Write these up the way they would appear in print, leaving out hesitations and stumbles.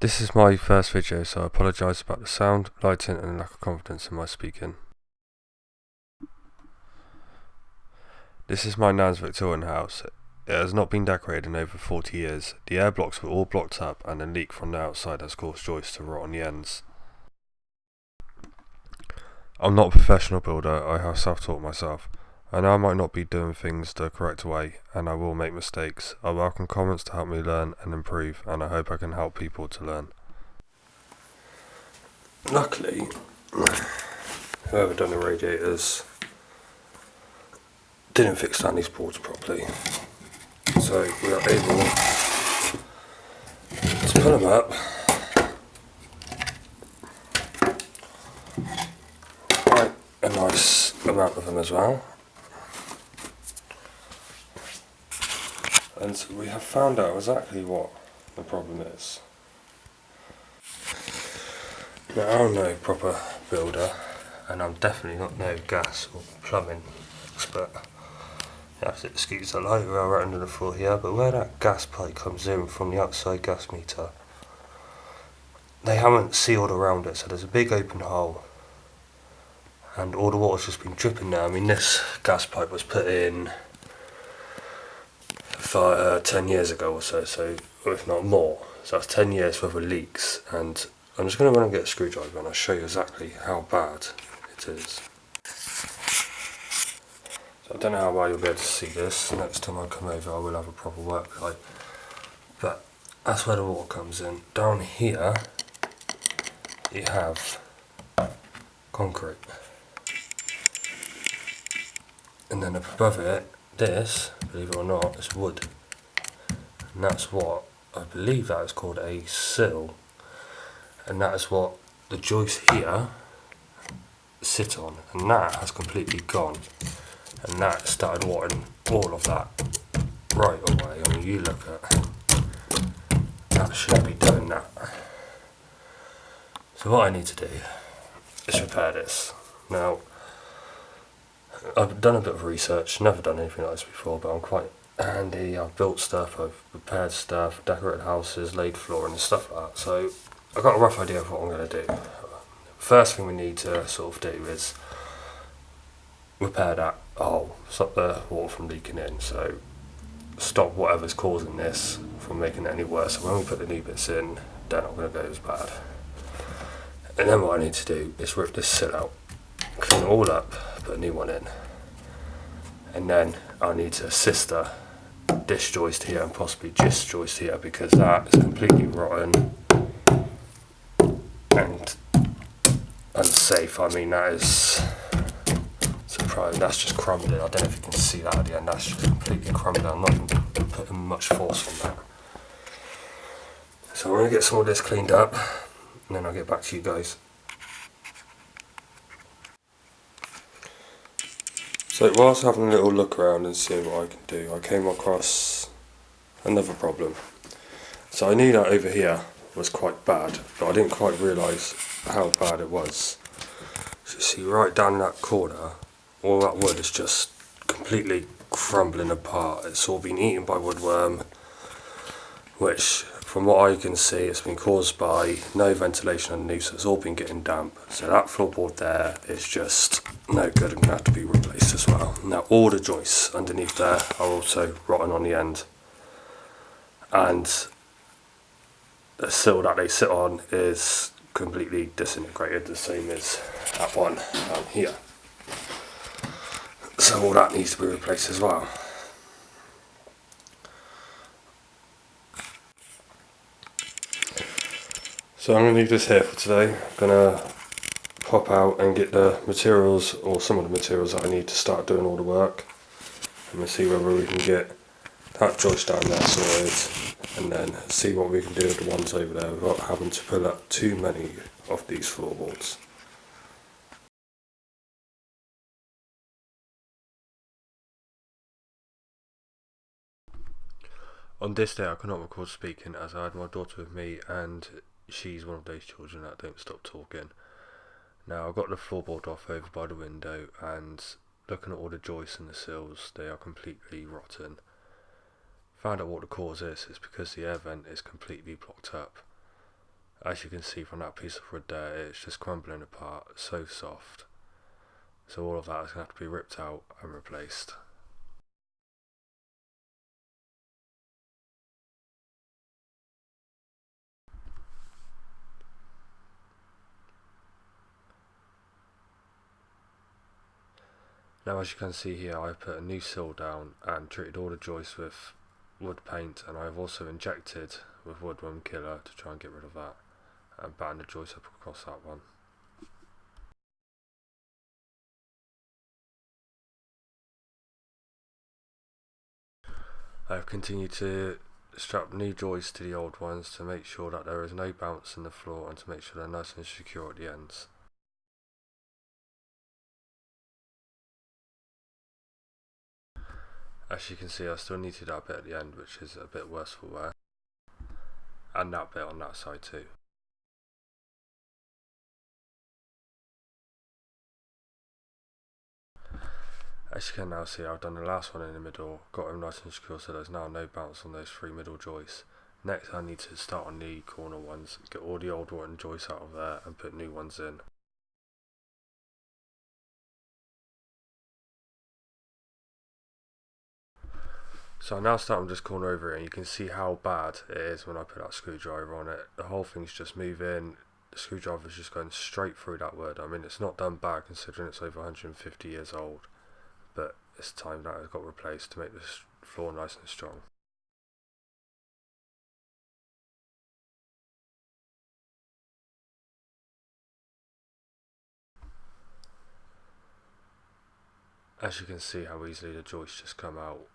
This is my first video, so I apologise about the sound, lighting and lack of confidence in my speaking. This is my nan's Victorian house. It has not been decorated in over 40 years. The air blocks were all blocked up and a leak from the outside has caused Joist to rot on the ends. I'm not a professional builder, I have self-taught myself. I know I might not be doing things the correct way and I will make mistakes. I welcome comments to help me learn and improve, and I hope I can help people to learn. Luckily, whoever done the radiators didn't fix down these boards properly, so we are able to pull them up, quite a nice amount of them as well, and we have found out exactly what the problem is. Now, I'm no proper builder, and I'm definitely not no gas or plumbing expert. You have to excuse the light, we're right under the floor here, but where that gas pipe comes in from the outside gas meter, they haven't sealed around it, so there's a big open hole, and all the water's just been dripping there. I mean, this gas pipe was put in 10 years ago or so, if not more, so that's 10 years worth of leaks, and I'm just going to run and get a screwdriver and I'll show you exactly how bad it is. So I don't know how well you'll be able to see this. Next time I come over I will have a proper work light. But that's where the water comes in. Down here you have concrete. And then above it, this, believe it or not, is wood. And that's what, I believe that is called a sill. And that is what the joist here sit on, and that has completely gone, and that started watering all of that right away. I mean, you look at that, should be doing that. So what I need to do is repair this. Now, I've done a bit of research, never done anything like this before, but I'm quite handy. I've built stuff, I've repaired stuff, decorated houses, laid flooring and stuff like that, so I've got a rough idea of what I'm going to do. First thing we need to sort of do is repair that hole, stop the water from leaking in, so stop whatever's causing this from making it any worse. So when we put the new bits in, they're not going to go as bad. And then what I need to do is rip this sill out, clean it all up, put a new one in, and then I need to sister this joist here and possibly this joist here, because that is completely rotten and unsafe. I mean, that is surprising. That's just crumbling. I don't know if you can see that at the end. That's just completely crumbling. I'm not even putting much force on that. So I'm going to get some of this cleaned up and then I'll get back to you guys. So whilst having a little look around and seeing what I can do, I came across another problem. So I knew that over here was quite bad, but I didn't quite realise how bad it was. So you see right down in that corner, all that wood is just completely crumbling apart. It's all been eaten by woodworm, which from what I can see it's been caused by no ventilation underneath, so it's all been getting damp. So that floorboard there is just no good and going to have to be replaced as well. Now all the joists underneath there are also rotten on the end, and the sill that they sit on is completely disintegrated, the same as that one down here. So all that needs to be replaced as well. So I'm going to leave this here for today. I'm going to pop out and get the materials, or some of the materials that I need to start doing all the work. And we'll see whether we can get that joist down there sorted, and then see what we can do with the ones over there without having to pull up too many of these floorboards. On this day I could not record speaking as I had my daughter with me, and she's one of those children that don't stop talking. Now I've got the floorboard off over by the window, and looking at all the joists and the sills, they are completely rotten. Found out what the cause is. It's because the air vent is completely blocked up. As you can see from that piece of wood there, it's just crumbling apart, so soft. So all of that is going to have to be ripped out and replaced. Now as you can see here, I've put a new sill down and treated all the joists with wood paint, and I've also injected with woodworm killer to try and get rid of that and batten the joist up across that one. I've continued to strap new joists to the old ones to make sure that there is no bounce in the floor and to make sure they're nice and secure at the ends. As you can see, I still need to do that bit at the end, which is a bit worse for wear, and that bit on that side too. As you can now see, I've done the last one in the middle, got them nice and secure so there's now no bounce on those three middle joists. Next I need to start on the corner ones, get all the old rotten joists out of there and put new ones in. So I now start on this corner over here, and you can see how bad it is when I put that screwdriver on it. The whole thing's just moving, the screwdriver's just going straight through that wood. I mean, it's not done bad considering it's over 150 years old, but it's time that it got replaced to make this floor nice and strong. As you can see how easily the joists just come out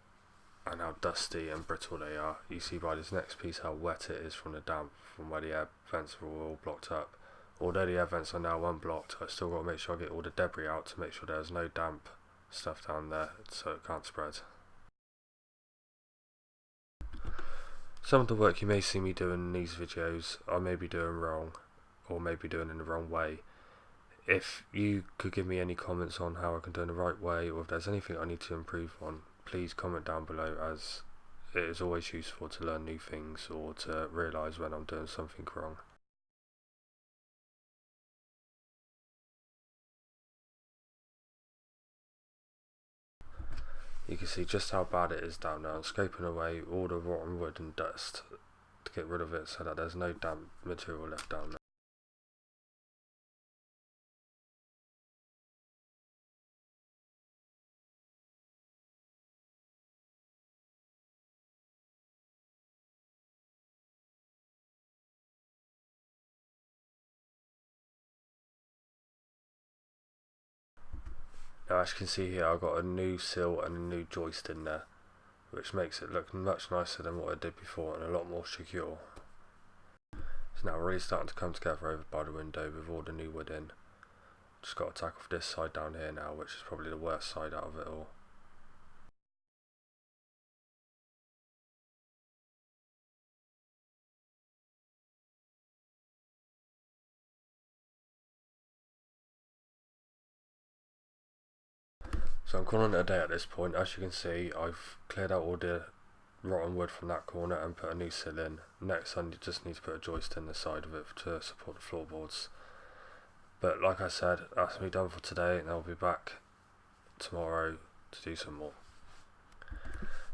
and how dusty and brittle they are. You see by this next piece how wet it is from the damp from where the air vents were all blocked up. Although the air vents are now unblocked, I still got to make sure I get all the debris out to make sure there's no damp stuff down there so it can't spread. Some of the work you may see me doing in these videos I may be doing wrong, or maybe doing in the wrong way. If you could give me any comments on how I can do it in the right way, or if there's anything I need to improve on, please comment down below, as it is always useful to learn new things or to realise when I'm doing something wrong. You can see just how bad it is down there. I'm scraping away all the rotten wood and dust to get rid of it so that there's no damp material left down there. Now as you can see here, I've got a new sill and a new joist in there, which makes it look much nicer than what I did before and a lot more secure. It's now really starting to come together over by the window with all the new wood in. Just got to tackle this side down here now, which is probably the worst side out of it all. So I'm calling it a day at this point. As you can see, I've cleared out all the rotten wood from that corner and put a new sill in. Next I just need to put a joist in the side of it to support the floorboards. But like I said, that's me done for today, and I'll be back tomorrow to do some more.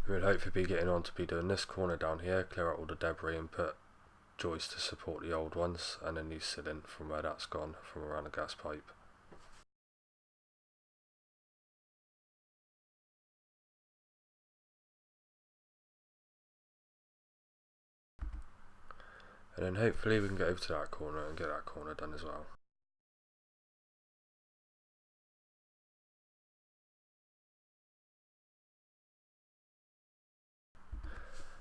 We will hopefully be getting on to be doing this corner down here, clear out all the debris and put joists to support the old ones, and a new sill in from where that's gone from around the gas pipe. And then hopefully we can get over to that corner and get that corner done as well.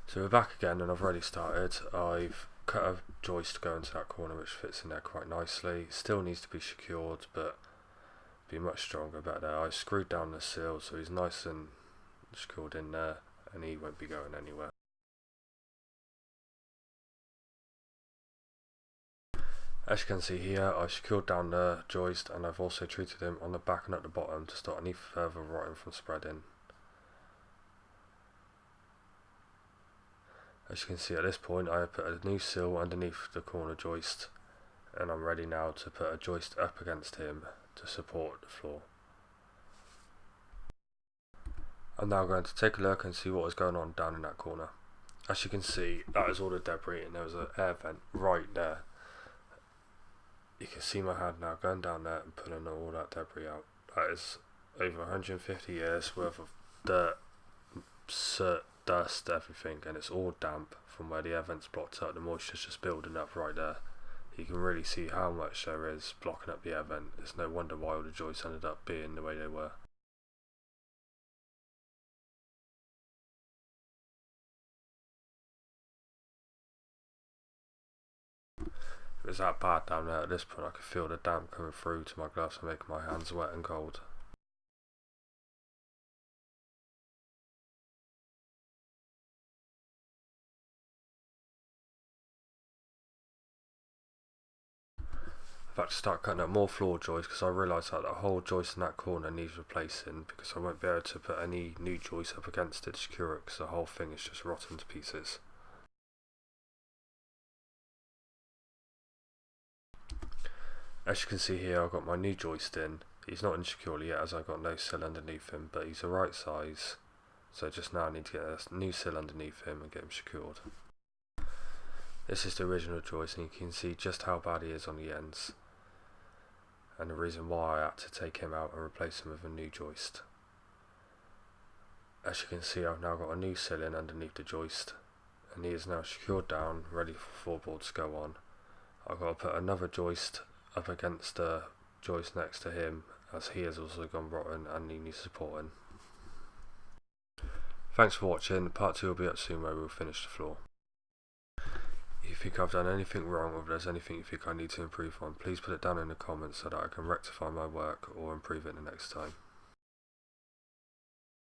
So we're back again, and I've already started. I've cut a joist to go into that corner which fits in there quite nicely. Still needs to be secured, but be much stronger back there. I screwed down the sill so he's nice and secured in there and he won't be going anywhere. As you can see here, I secured down the joist, and I've also treated him on the back and at the bottom to stop any further rotting from spreading. As you can see at this point, I have put a new sill underneath the corner joist, and I'm ready now to put a joist up against him to support the floor. I'm now going to take a look and see what is going on down in that corner. As you can see, that is all the debris, and there was an air vent right there. You can see my hand now going down there and pulling all that debris out. That is over 150 years worth of dirt, soot, dust, everything, and it's all damp from where the air vent's blocked up. The moisture's just building up right there. You can really see how much there is blocking up the air vent. It's no wonder why all the joists ended up being the way they were. It was that bad down there at this point. I could feel the damp coming through to my gloves and making my hands wet and cold. I've had to start cutting up more floor joists because I realised that the whole joist in that corner needs replacing, because I won't be able to put any new joists up against it to secure it because the whole thing is just rotten to pieces. As you can see here, I've got my new joist in. He's not in securely yet as I've got no sill underneath him, but he's the right size, so just now I need to get a new sill underneath him and get him secured. This is the original joist, and you can see just how bad he is on the ends, and the reason why I had to take him out and replace him with a new joist. As you can see, I've now got a new sill in underneath the joist, and he is now secured down, ready for floorboards to go on. I've got to put another joist up against the joist next to him, as he has also gone rotten and he needs supporting. Thanks for watching. Part 2 will be up soon where we'll finish the floor. If you think I've done anything wrong, or if there's anything you think I need to improve on, please put it down in the comments so that I can rectify my work or improve it the next time.